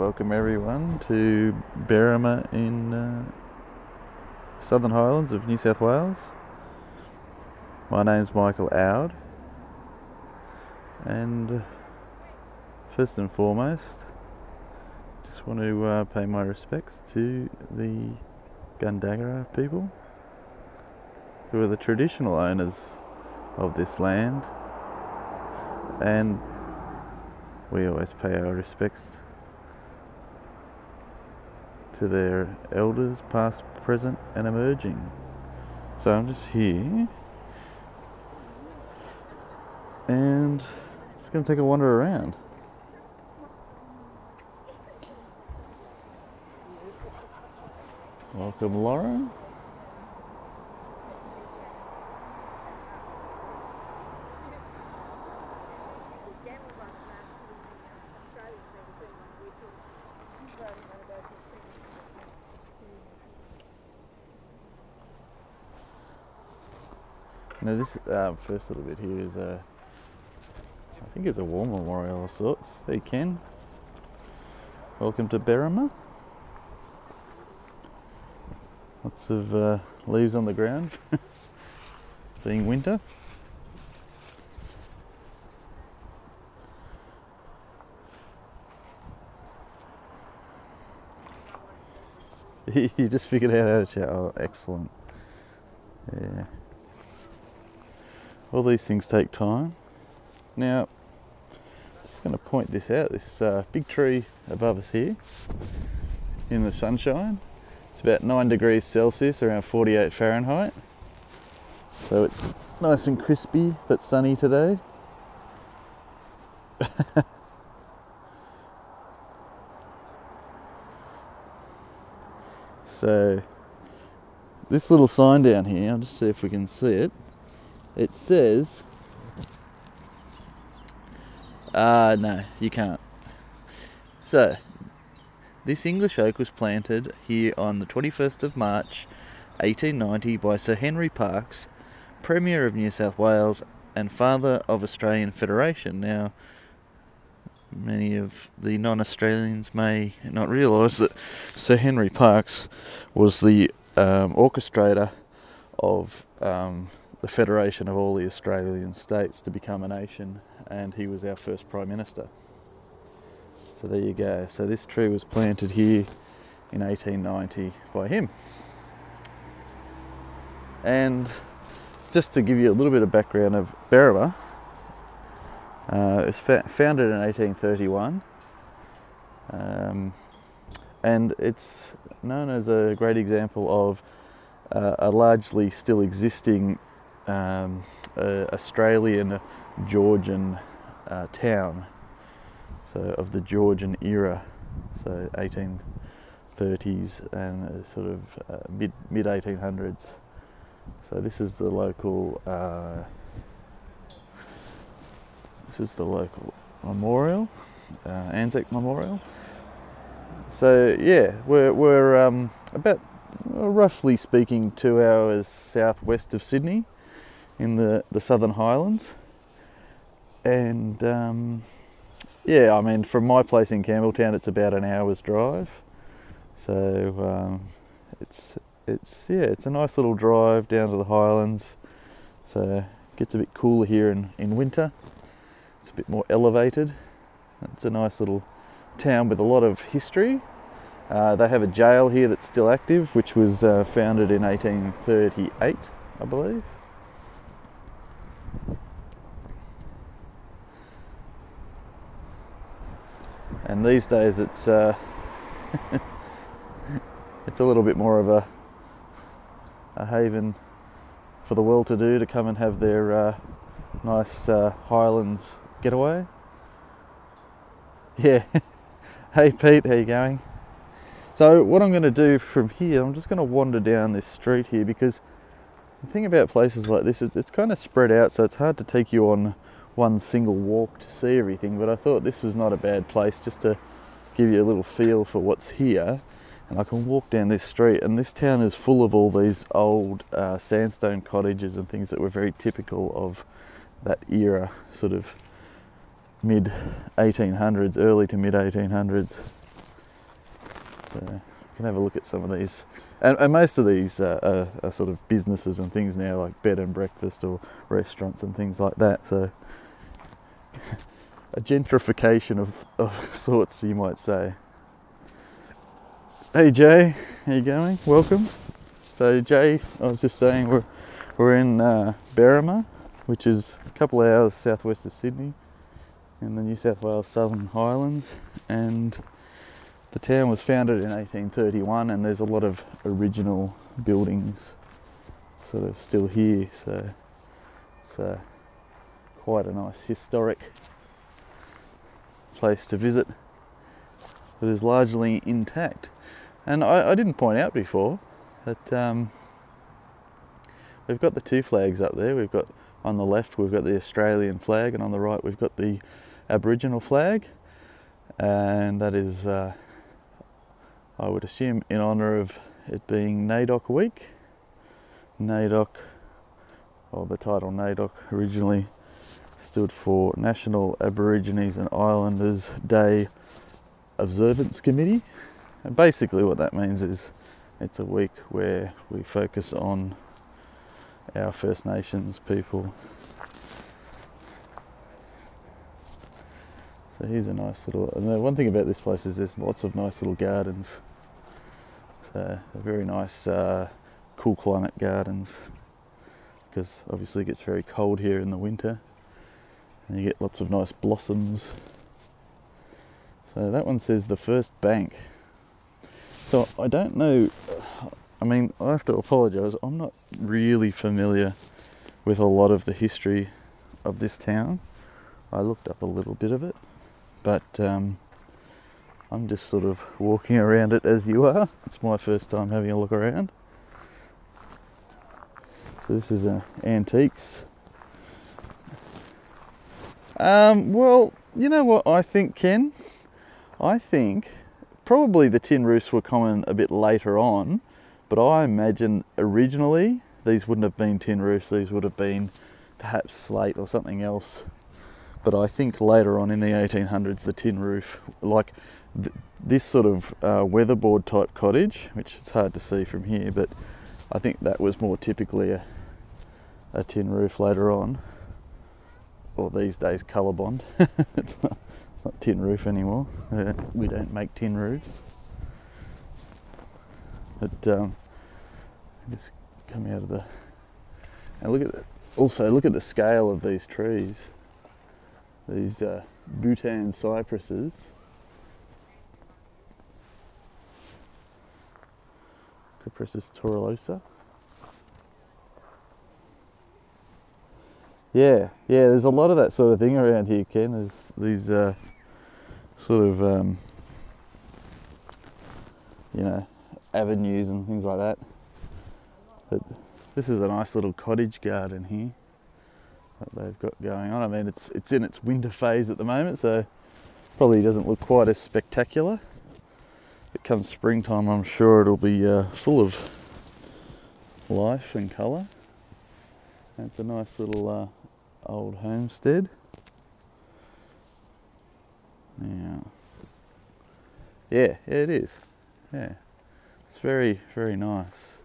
Welcome everyone to Berrima in Southern Highlands of New South Wales. My name's Michael Oud, and first and foremost just want to pay my respects to the Gundagara people, who are the traditional owners of this land, and we always pay our respects to their elders, past, present and emerging. So I'm just here and just going to take a wander around. Welcome, Lauren. Now this first little bit here is I think it's a war memorial of sorts. Hey Ken, welcome to Berrima. Lots of leaves on the ground, being winter. You just figured out how to shout. Oh, excellent. Yeah. All these things take time. Now, just going to point this out, this big tree above us here in the sunshine. It's about 9 degrees Celsius, around 48 Fahrenheit. So it's nice and crispy but sunny today. So this little sign down here, I'll just see if we can see it. It says, no, you can't. So, this English oak was planted here on the 21st of March 1890 by Sir Henry Parkes, Premier of New South Wales and father of Australian Federation. Now, many of the non-Australians may not realise that Sir Henry Parkes was the orchestrator of the federation of all the Australian states to become a nation, and he was our first Prime Minister. So there you go. So this tree was planted here in 1890 by him. And just to give you a little bit of background of Berrima, it was founded in 1831, and it's known as a great example of a largely still existing Australian Georgian town, so of the Georgian era, so 1830s and sort of mid 1800s. So this is the local memorial, Anzac Memorial. So yeah, we're about roughly speaking 2 hours southwest of Sydney in the Southern Highlands, and yeah, I mean, from my place in Campbelltown it's about an hour's drive, so it's a nice little drive down to the Highlands. So it gets a bit cooler here in winter. It's a bit more elevated. It's a nice little town with a lot of history. They have a jail here that's still active, which was founded in 1838, I believe. And these days it's it's a little bit more of a haven for the well-to-do to come and have their nice Highlands getaway. Yeah. Hey Pete, how you going? So what I'm going to do from here, I'm just going to wander down this street here, because the thing about places like this is it's kind of spread out, so it's hard to take you on one single walk to see everything, but I thought this was not a bad place just to give you a little feel for what's here. And I can walk down this street, and this town is full of all these old sandstone cottages and things that were very typical of that era, sort of mid 1800s, early to mid 1800s. So you can have a look at some of these. And most of these are sort of businesses and things now, like bed and breakfast or restaurants and things like that. So a gentrification of sorts, you might say. Hey Jay, how you going? Welcome. So Jay, I was just saying we're in Berrima, which is a couple of hours southwest of Sydney in the New South Wales Southern Highlands, and the town was founded in 1831, and there's a lot of original buildings sort of still here, so it's quite a nice historic place to visit that is largely intact. And I didn't point out before that we've got the two flags up there. We've got, on the left we've got the Australian flag, and on the right we've got the Aboriginal flag, and that is I would assume in honour of it being NAIDOC week. NAIDOC, or the title NAIDOC originally stood for National Aborigines and Islanders Day Observance Committee. And basically what that means is it's a week where we focus on our First Nations people. So here's a nice little, and the one thing about this place is there's lots of nice little gardens. So they're very nice cool climate gardens, because obviously it gets very cold here in the winter and you get lots of nice blossoms. So that one says the First Bank. So I don't know, I mean, I have to apologise, I'm not really familiar with a lot of the history of this town. I looked up a little bit of it, but I'm just sort of walking around it as you are. It's my first time having a look around. So this is antiques. Well, you know what I think, Ken? I think probably the tin roofs were common a bit later on, but I imagine originally these wouldn't have been tin roofs. These would have been perhaps slate or something else. But I think later on in the 1800s, the tin roof, like this sort of weatherboard type cottage, which it's hard to see from here, but I think that was more typically a tin roof later on, or these days colorbond. It's not tin roof anymore. We don't make tin roofs. But just coming out of the, and look at the, also look at the scale of these trees. These Bhutan cypresses. Cupressus tortuosa. Yeah, there's a lot of that sort of thing around here, Ken. There's these sort of, you know, avenues and things like that. But this is a nice little cottage garden here that they've got going on. I mean, it's in its winter phase at the moment, so probably doesn't look quite as spectacular. If it comes springtime, I'm sure it'll be full of life and colour. It's a nice little old homestead. Yeah, it is. Yeah, it's very, very nice.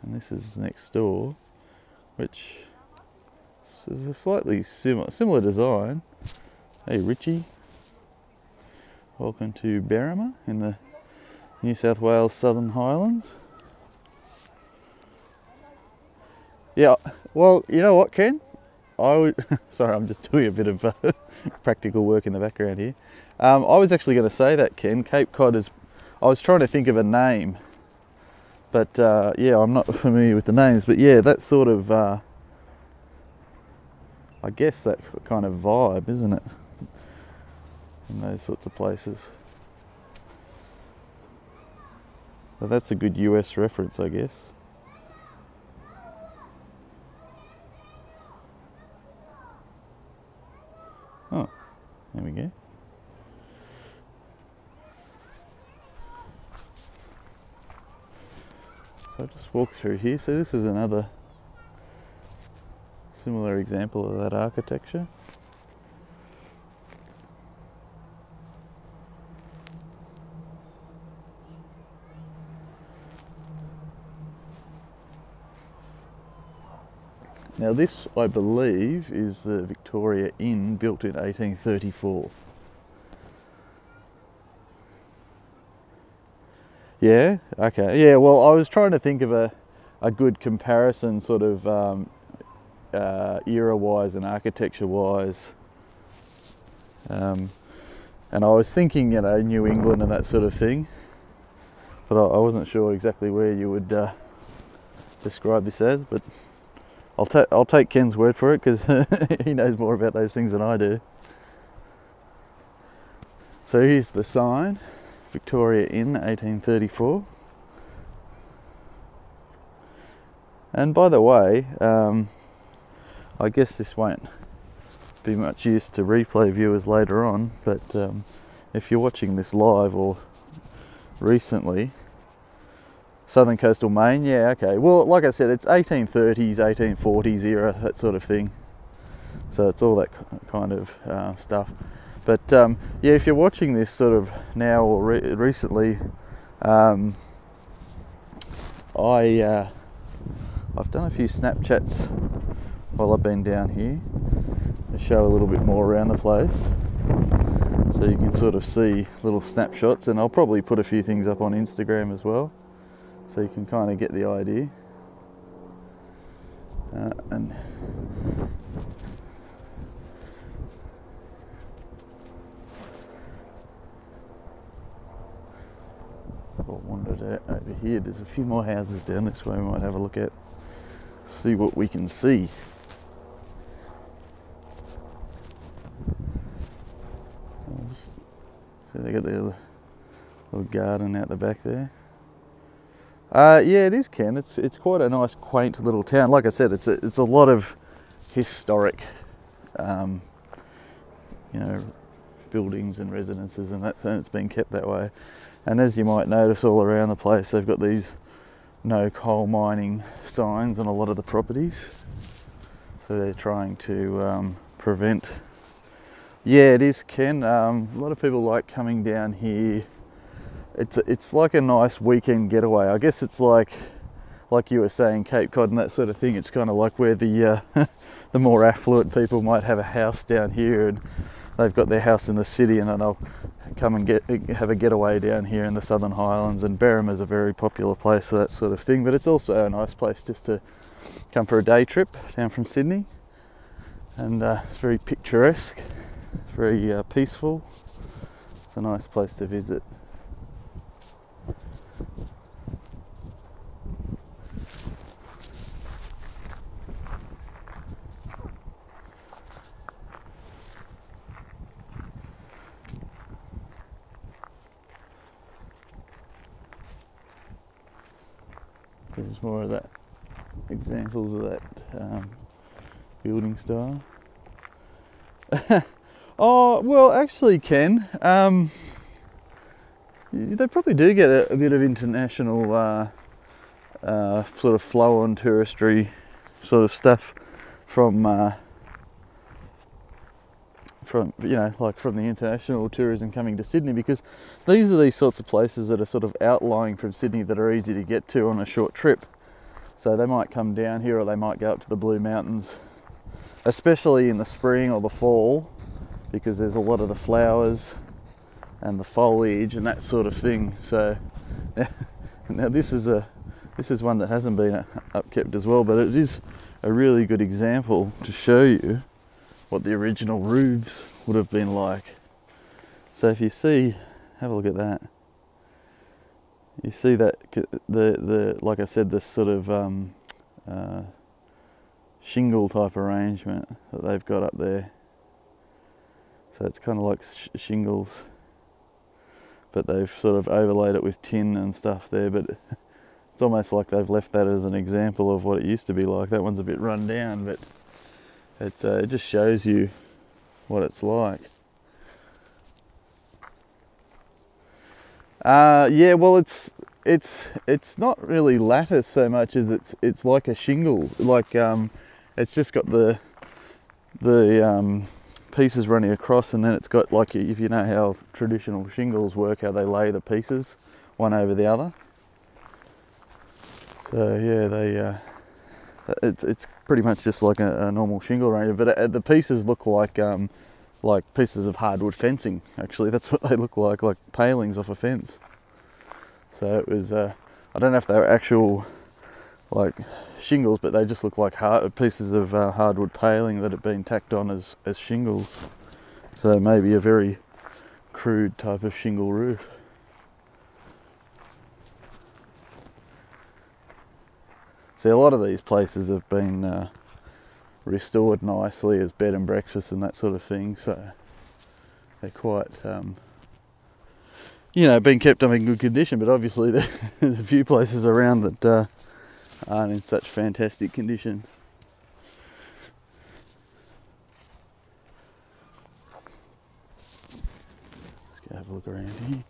And this is next door, which is a slightly similar design. Hey Richie, welcome to Berrima in the New South Wales Southern Highlands. Yeah, well, you know what, Ken? Sorry, I'm just doing a bit of practical work in the background here. I was actually going to say that, Ken. Cape Cod is, I was trying to think of a name, but yeah, I'm not familiar with the names, but yeah, that sort of, I guess that kind of vibe, isn't it? In those sorts of places. Well, that's a good US reference, I guess. Oh, there we go. So I'll just walk through here. So this is another similar example of that architecture. Now this, I believe, is the Victoria Inn, built in 1834. Yeah, okay. Yeah, well, I was trying to think of a good comparison, sort of era-wise and architecture-wise. And I was thinking, you know, New England and that sort of thing, but I wasn't sure exactly where you would describe this as. But I'll take Ken's word for it, because he knows more about those things than I do. So here's the sign. Victoria Inn, 1834. And by the way, I guess this won't be much use to replay viewers later on, but if you're watching this live or recently, southern coastal Maine, yeah, okay. Well, like I said, it's 1830s, 1840s era, that sort of thing. So it's all that kind of stuff. But yeah, if you're watching this sort of now or recently, I've done a few Snapchats while I've been down here to show a little bit more around the place, so you can sort of see little snapshots, and I'll probably put a few things up on Instagram as well, so you can kind of get the idea. And so I wandered out over here. There's a few more houses down this way we might have a look at, see what we can see. So they got their little garden out the back there. Yeah, it is, Ken. It's quite a nice, quaint little town. Like I said, it's a lot of historic, you know, buildings and residences, and it's been kept that way. And as you might notice, all around the place, they've got these no coal mining signs on a lot of the properties. So they're trying to prevent. Yeah, it is, Ken. A lot of people like coming down here. It's like a nice weekend getaway. I guess it's like you were saying, Cape Cod and that sort of thing. It's kind of like where the the more affluent people might have a house down here, and they've got their house in the city, and then they'll come and have a getaway down here in the Southern Highlands. And Berrima is a very popular place for that sort of thing. But it's also a nice place just to come for a day trip down from Sydney, and it's very picturesque. It's very peaceful. It's a nice place to visit. There's more of that, examples of that building style. Oh, well, actually, Ken, they probably do get a bit of international sort of flow-on touristry sort of stuff from you know, like from the international tourism coming to Sydney, because these are these sorts of places that are sort of outlying from Sydney that are easy to get to on a short trip. So they might come down here, or they might go up to the Blue Mountains, especially in the spring or the fall, because there's a lot of the flowers and the foliage and that sort of thing. So now this is one that hasn't been upkept as well, but it is a really good example to show you what the original roofs would have been like. So if you see, have a look at that. You see that the like I said, this sort of shingle type arrangement that they've got up there. So it's kind of like shingles, but they've sort of overlaid it with tin and stuff there. But it's almost like they've left that as an example of what it used to be like. That one's a bit run down, but it just shows you what it's like. Yeah, well, it's not really lattice so much as it's like a shingle. Like it's just got the pieces running across, and then it's got, like, if you know how traditional shingles work, how they lay the pieces one over the other. So yeah, It's pretty much just like a normal shingle range, but the pieces look like pieces of hardwood fencing. Actually, that's what they look like palings off a fence. So it was, I don't know if they were actual like shingles, but they just look like pieces of hardwood paling that had been tacked on as shingles. So maybe a very crude type of shingle roof. See, a lot of these places have been restored nicely as bed and breakfast and that sort of thing, so they're quite, you know, been kept up in good condition. But obviously there's a few places around that aren't in such fantastic condition. Let's go have a look around here.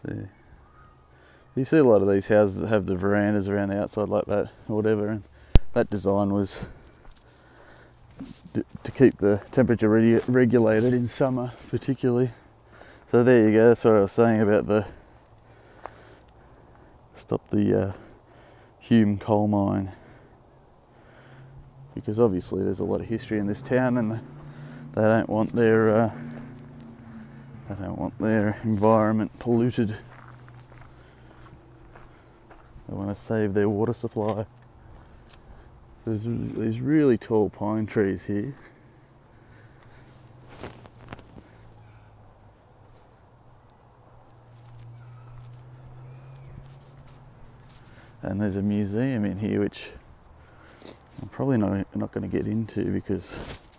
See. You see a lot of these houses that have the verandas around the outside like that or whatever, and that design was to keep the temperature regulated in summer particularly. So there you go, that's what I was saying about stop the Hume coal mine, because obviously there's a lot of history in this town, and they don't want their environment polluted. They want to save their water supply. There's these really tall pine trees here. And there's a museum in here which I'm probably not going to get into because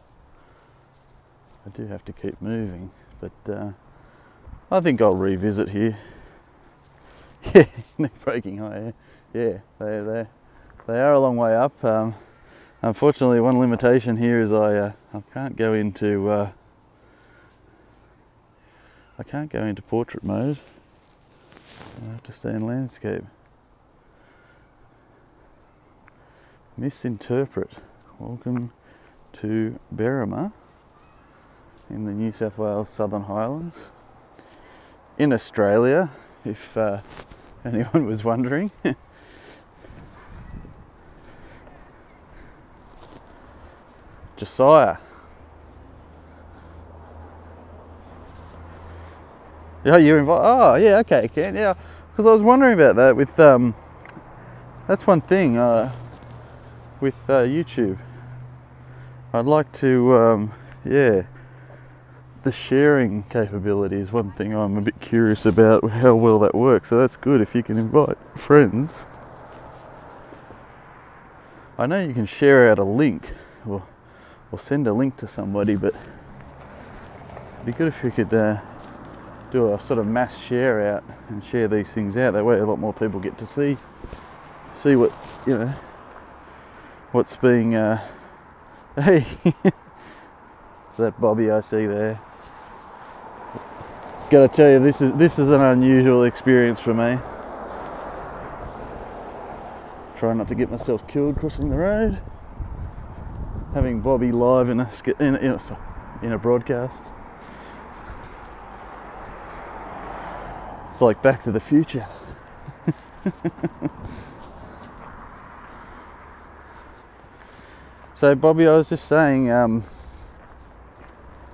I do have to keep moving, but I think I'll revisit here. Yeah, neck breaking high. Yeah, they are a long way up. Unfortunately, one limitation here is I can't go into portrait mode. I have to stay in landscape. Misinterpret. Welcome to Berrima in the New South Wales Southern Highlands in Australia, if anyone was wondering. Josiah. Yeah, you're involved. Oh, yeah, okay, Ken. Yeah, because I was wondering about that with that's one thing with YouTube. I'd like to yeah, the sharing capability is one thing I'm a bit curious about, how well that works. So that's good if you can invite friends. I know you can share out a link or send a link to somebody, but it'd be good if you could do a sort of mass share out and share these things out. That way a lot more people get to see what, you know, what's being hey, that Bobby I see there. Gotta tell you, this is an unusual experience for me. Try not to get myself killed crossing the road. Having Bobby live in a broadcast. It's like Back to the Future. So Bobby, I was just saying, as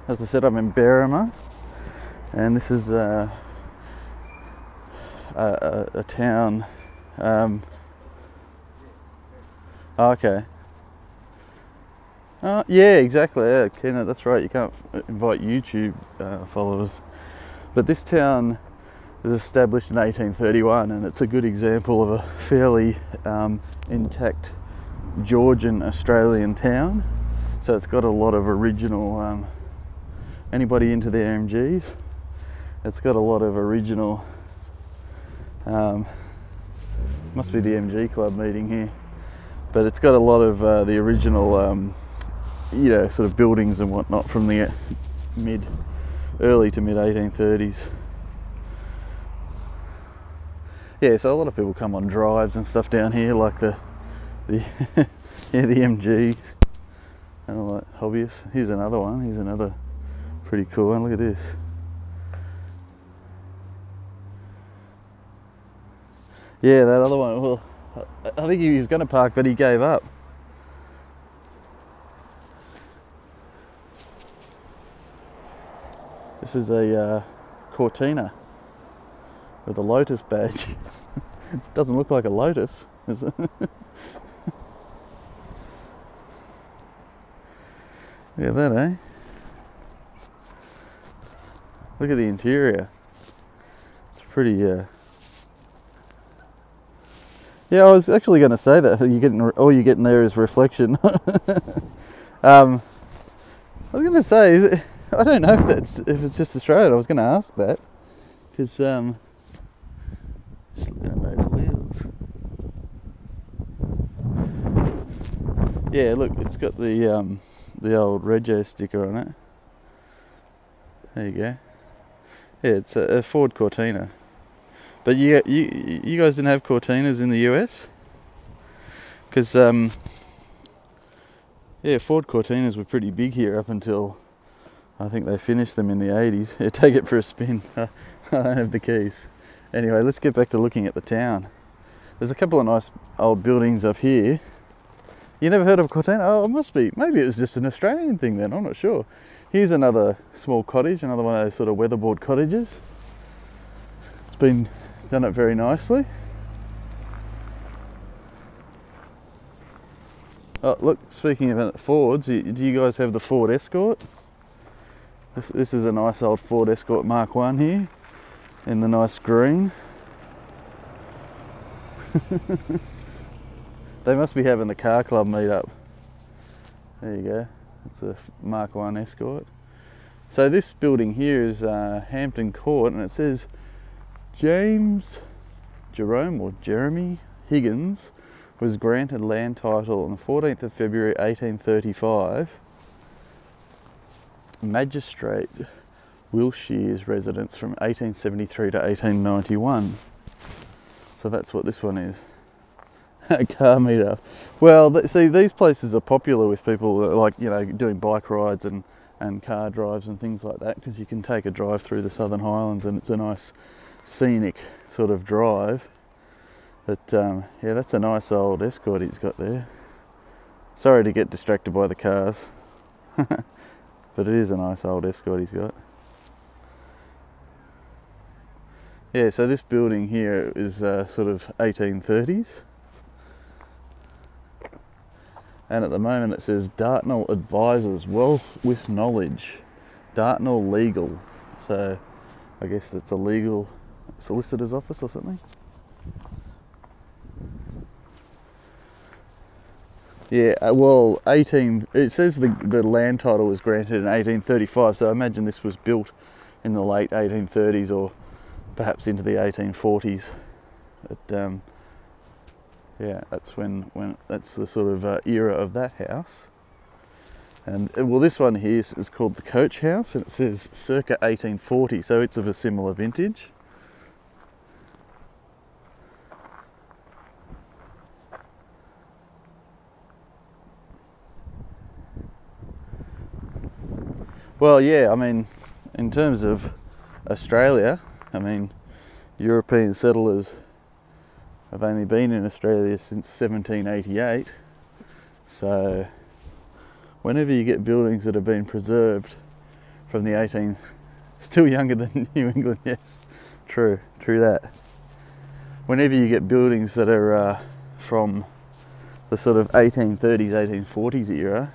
I said, I'm in Berrima, and this is a town. Okay. Yeah, exactly. Yeah, Ken, that's right. You can't invite YouTube followers, but this town was established in 1831, and it's a good example of a fairly intact Georgian Australian town. So it's got a lot of original. Anybody into the AMGs? It's got a lot of original. Must be the MG club meeting here, but it's got a lot of the original. You know, sort of buildings and whatnot from the early to mid 1830s. Yeah, so a lot of people come on drives and stuff down here, like the yeah, the MGs and all that, hobbyists. Here's another one. Here's another pretty cool one. Look at this. Yeah, that other one. Well, I think he was going to park, but he gave up. This is a Cortina with a Lotus badge. It doesn't look like a Lotus, is it? Look at that, eh? Look at the interior. It's pretty. Yeah, I was actually going to say that all you're getting there is reflection. I was going to say, I don't know if it's just Australian. I was going to ask that because just looking at those wheels. Yeah, look, it's got the old Rego sticker on it. There you go. Yeah, it's a Ford Cortina. But you guys didn't have Cortinas in the US? Because yeah, Ford Cortinas were pretty big here up until I think they finished them in the 80s. Yeah, take it for a spin. I don't have the keys. Anyway, let's get back to looking at the town. There's a couple of nice old buildings up here. You never heard of Cortina? Oh, it must be. Maybe it was just an Australian thing then, I'm not sure. Here's another small cottage, another one of those sort of weatherboard cottages. It's been done up very nicely. Oh, look, speaking about Fords, do you guys have the Ford Escort? This is a nice old Ford Escort Mark 1 here, in the nice green. They must be having the car club meet up. There you go, it's a Mark 1 Escort. So this building here is Hampton Court, and it says James Jeremy Higgins was granted land title on the 14th of February 1835. Magistrate Wilshire's residence from 1873 to 1891. So that's what this one is. A car meetup. Well, see, these places are popular with people like, you know, doing bike rides and car drives and things like that, because you can take a drive through the Southern Highlands and it's a nice scenic sort of drive. But yeah, that's a nice old Escort he's got there. Sorry to get distracted by the cars. But it is a nice old Escort he's got. Yeah, so this building here is sort of 1830s. And at the moment it says Dartnell Advisors, Wealth with Knowledge. Dartnell Legal. So I guess that's a legal solicitor's office or something. Yeah, well, it says the land title was granted in 1835, so I imagine this was built in the late 1830s or perhaps into the 1840s. But yeah, that's that's the sort of era of that house. And well, this one here is called the Coach House, and it says circa 1840, so it's of a similar vintage. Well, yeah, I mean, in terms of Australia, I mean, European settlers have only been in Australia since 1788. So whenever you get buildings that have been preserved from the still younger than New England, yes, true that. Whenever you get buildings that are from the sort of 1830s, 1840s era,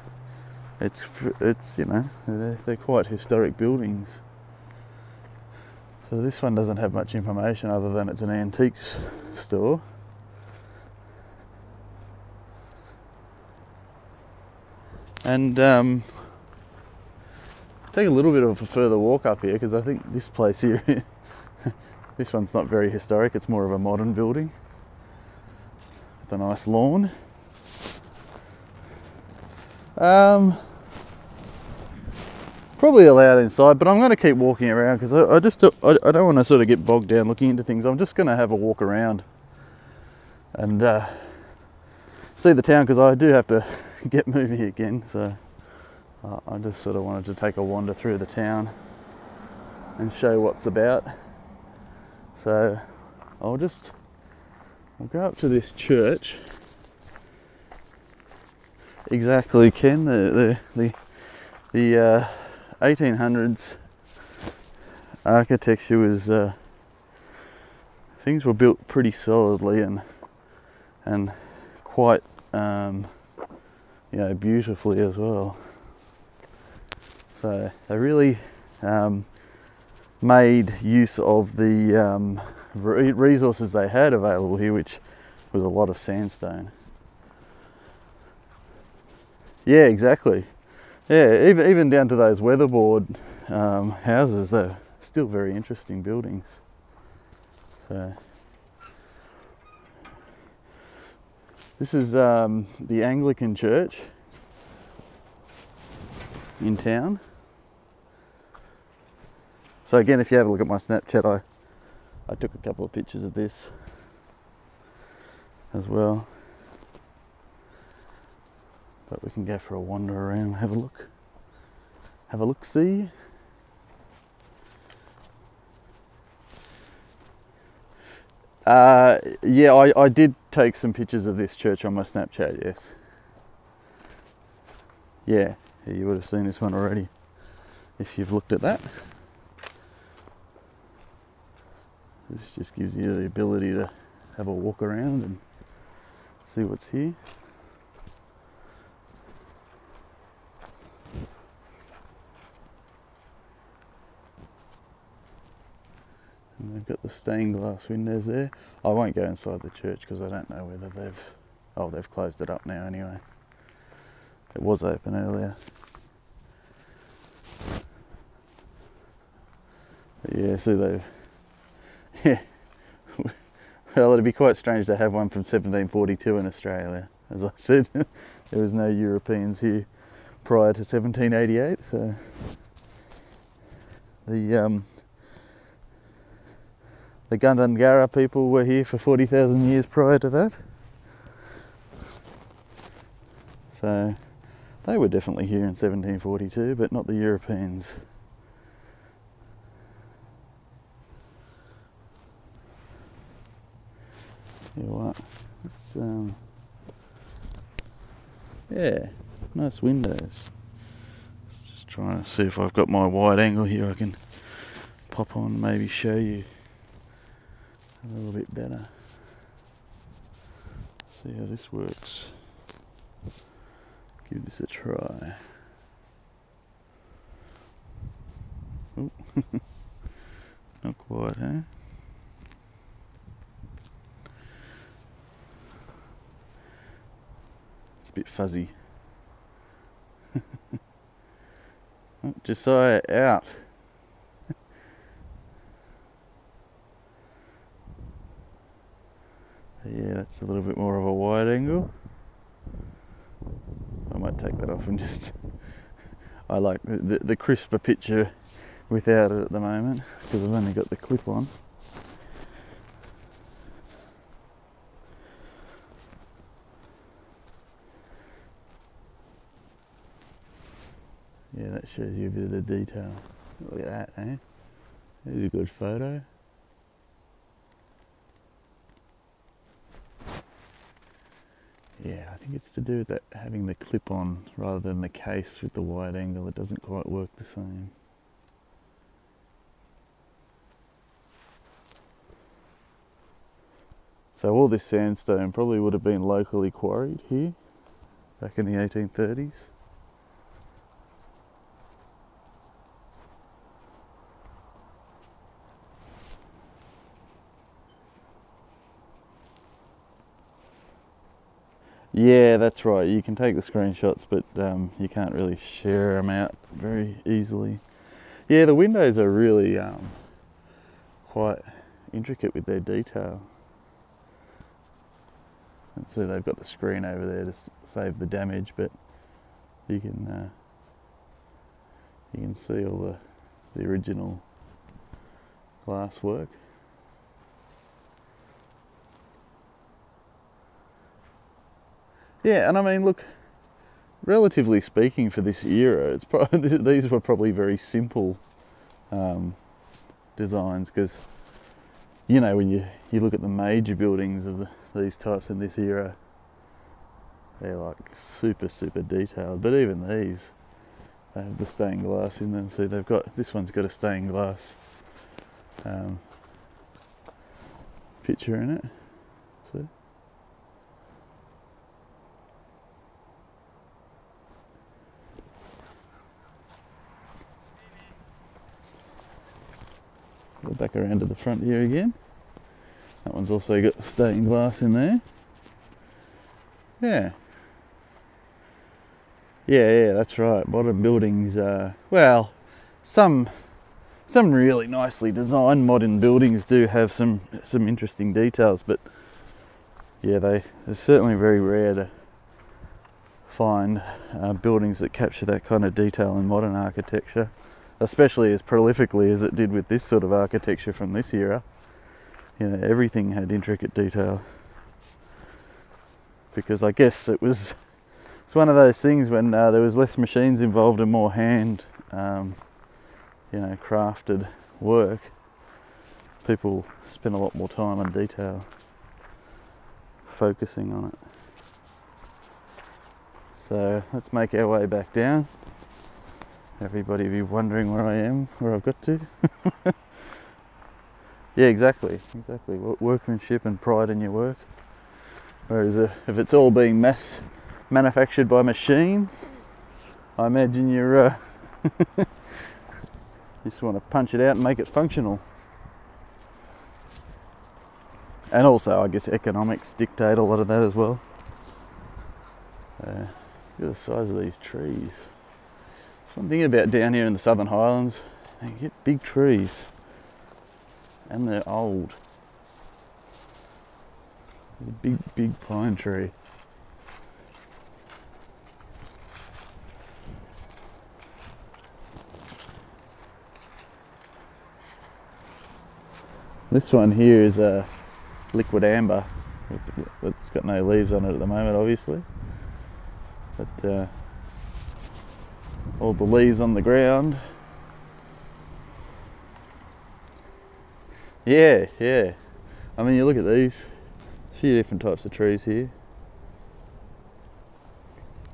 it's you know, they're quite historic buildings. So this one doesn't have much information other than it's an antiques store. And take a little bit of a further walk up here, because I think this place here, this one's not very historic, it's more of a modern building with a nice lawn. Probably allowed inside, but I'm going to keep walking around because I don't want to sort of get bogged down looking into things. I'm just going to have a walk around and see the town, because I do have to get moving again. So I just sort of wanted to take a wander through the town and show what's about. So I'll just I'll go up to this church. Exactly, Ken. The 1800s architecture was things were built pretty solidly and quite beautifully as well. So they really made use of the resources they had available here, which was a lot of sandstone. Yeah, exactly. Yeah, even down to those weatherboard houses, they're still very interesting buildings. So this is the Anglican church in town. So again, if you have a look at my Snapchat, I took a couple of pictures of this as well. But we can go for a wander around and have a look. Have a look-see. Yeah, I did take some pictures of this church on my Snapchat, yes. Yeah, you would have seen this one already if you've looked at that. This just gives you the ability to have a walk around and see what's here. And they've got the stained glass windows there. I won't go inside the church because I don't know whether they've closed it up now anyway. It was open earlier. But yeah, so yeah. Well, it'd be quite strange to have one from 1742 in Australia. As I said, there was no Europeans here prior to 1788, so the Gundungurra people were here for 40,000 years prior to that. So they were definitely here in 1742, but not the Europeans. You know what? It's, yeah, nice windows. Just trying to see if I've got my wide angle here. I can pop on and maybe show you a little bit better. See how this works. Give this a try. Oh. Not quite, eh? It's a bit fuzzy. Oh, Josiah out. Yeah, that's a little bit more of a wide angle. I might take that off and just... I like the crisper picture without it at the moment because I've only got the clip on. Yeah, that shows you a bit of the detail. Look at that, eh? There's a good photo. Yeah, I think it's to do with that having the clip on rather than the case with the wide angle. It doesn't quite work the same. So all this sandstone probably would have been locally quarried here back in the 1830s. Yeah, that's right. You can take the screenshots, but you can't really share them out very easily. Yeah, the windows are really quite intricate with their detail. And so they've got the screen over there to save the damage, but you can see all the original glass work. Yeah, and I mean, look, relatively speaking for this era, it's probably, these were probably very simple designs because you know, when you look at the major buildings of these types in this era, they're like super detailed. But even these, they have the stained glass in them. See, they've got, this one's got a stained glass picture in it. See? Go back around to the front here again. That one's also got the stained glass in there. Yeah. Yeah, that's right. Modern buildings, well, some really nicely designed modern buildings do have some interesting details, but yeah, they're certainly very rare to find buildings that capture that kind of detail in modern architecture, especially as prolifically as it did with this sort of architecture from this era. You know, everything had intricate detail, because I guess it's one of those things when there was less machines involved and more hand, you know, crafted work. People spend a lot more time on detail, focusing on it. So let's make our way back down. Everybody be wondering where I am, where I've got to. Yeah, exactly. Workmanship and pride in your work. Whereas if it's all being mass manufactured by machine, I imagine you're you just want to punch it out and make it functional. And also, I guess economics dictate a lot of that as well. Look at the size of these trees. That's one thing about down here in the Southern Highlands, you get big trees, and they're old. There's a big pine tree. This one here is a liquid amber. It's got no leaves on it at the moment, obviously. But all the leaves on the ground. Yeah. I mean, you look at these, a few different types of trees here.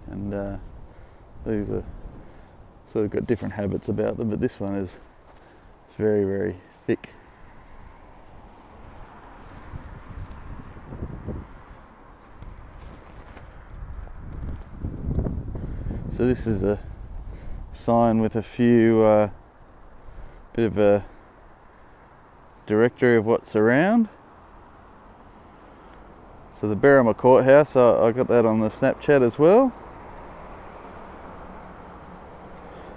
And these are sort of got different habits about them, but this one is very thick. So this is a sign with a few bit of a directory of what's around. So the Berrima Courthouse, I got that on the Snapchat as well.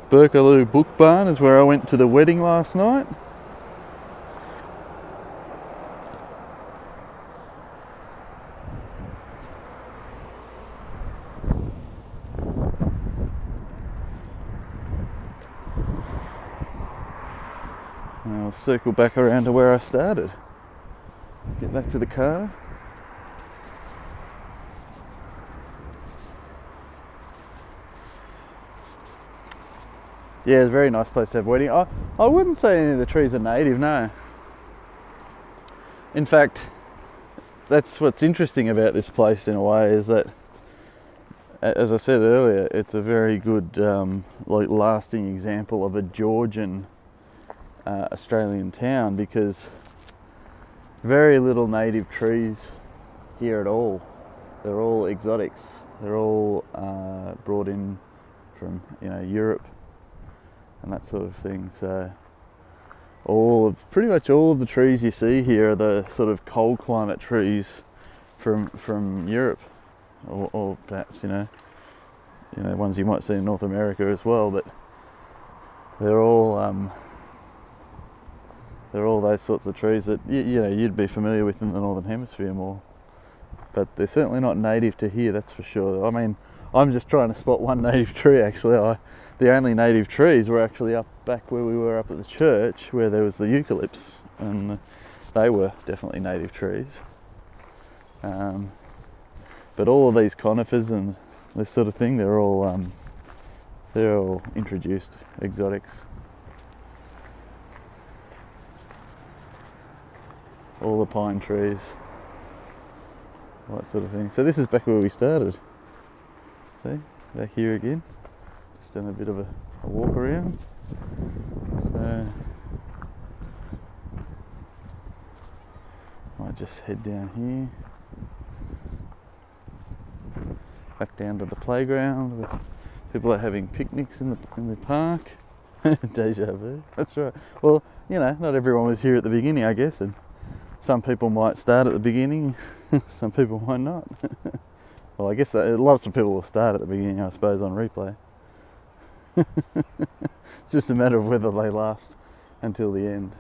Berkeley Book Barn is where I went to the wedding last night. And I'll circle back around to where I started. Get back to the car. Yeah, it's a very nice place to have a wedding. I wouldn't say any of the trees are native, no. In fact, that's what's interesting about this place in a way, is that, as I said earlier, it's a very good, like, lasting example of a Georgian Australian town, because very little native trees here at all. They're all exotics. They're all brought in from, you know, Europe and that sort of thing. So pretty much all of the trees you see here are the sort of cold climate trees from Europe, or perhaps you know ones you might see in North America as well. But they're all those sorts of trees that you know you'd be familiar with in the Northern Hemisphere more. But they're certainly not native to here, that's for sure. I mean, I'm just trying to spot one native tree actually. The only native trees were actually up back where we were up at the church, where there was the eucalypts, and they were definitely native trees. But all of these conifers and this sort of thing, they're all introduced exotics. all the pine trees, all that sort of thing. So this is back where we started. See, back here again. Just done a bit of a walk around. So might just head down here, back down to the playground where people are having picnics in the park. Deja vu, that's right. Well, you know, not everyone was here at the beginning, I guess, and some people might start at the beginning, some people might not. Well, I guess lots of people will start at the beginning, I suppose, on replay. It's just a matter of whether they last until the end.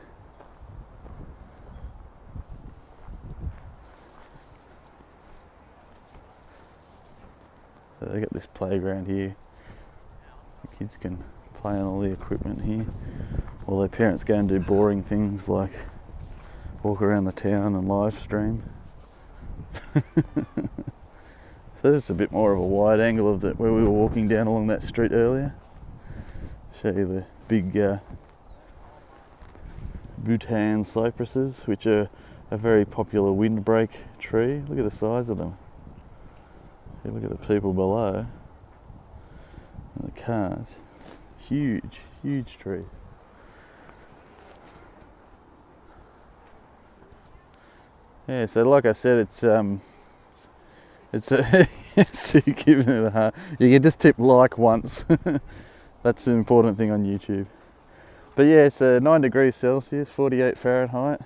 So they got this playground here. The kids can play on all the equipment here, while their parents go and do boring things like walk around the town and live stream. So this is a bit more of a wide angle of where we were walking down along that street earlier. Show you the big Bhutan cypresses, which are a very popular windbreak tree. Look at the size of them. If you look at the people below and the cars, huge, huge trees. Yeah, so like I said, it's giving it a heart. You can just tip like once. That's the important thing on YouTube. But yeah, it's 9 degrees Celsius, 48 Fahrenheit.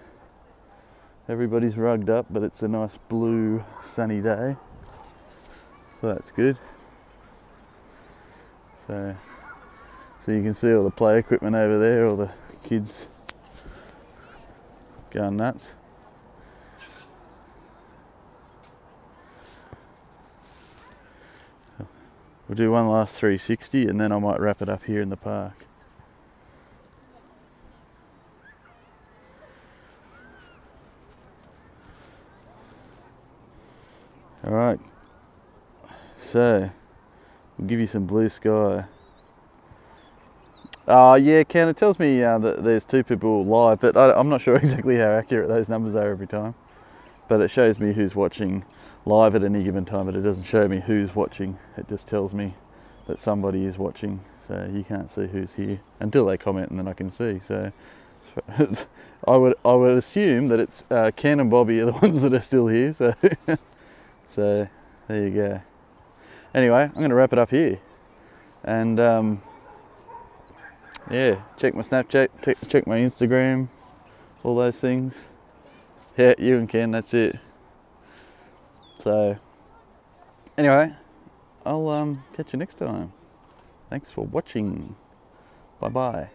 Everybody's rugged up, but it's a nice blue sunny day. So that's good. So you can see all the play equipment over there, all the kids going nuts. We'll do one last 360 and then I might wrap it up here in the park. Alright, so we'll give you some blue sky. Yeah, Ken, it tells me that there's 2 people live, but I'm not sure exactly how accurate those numbers are every time. But it shows me who's watching live at any given time, but it doesn't show me who's watching. It just tells me that somebody is watching, so you can't see who's here until they comment, and then I can see. So I would assume that it's Ken and Bobby are the ones that are still here. So so there you go. Anyway, I'm going to wrap it up here, and yeah, check my Snapchat, check my Instagram, all those things. Yeah, you and Ken, that's it. So anyway, I'll catch you next time. Thanks for watching. Bye bye.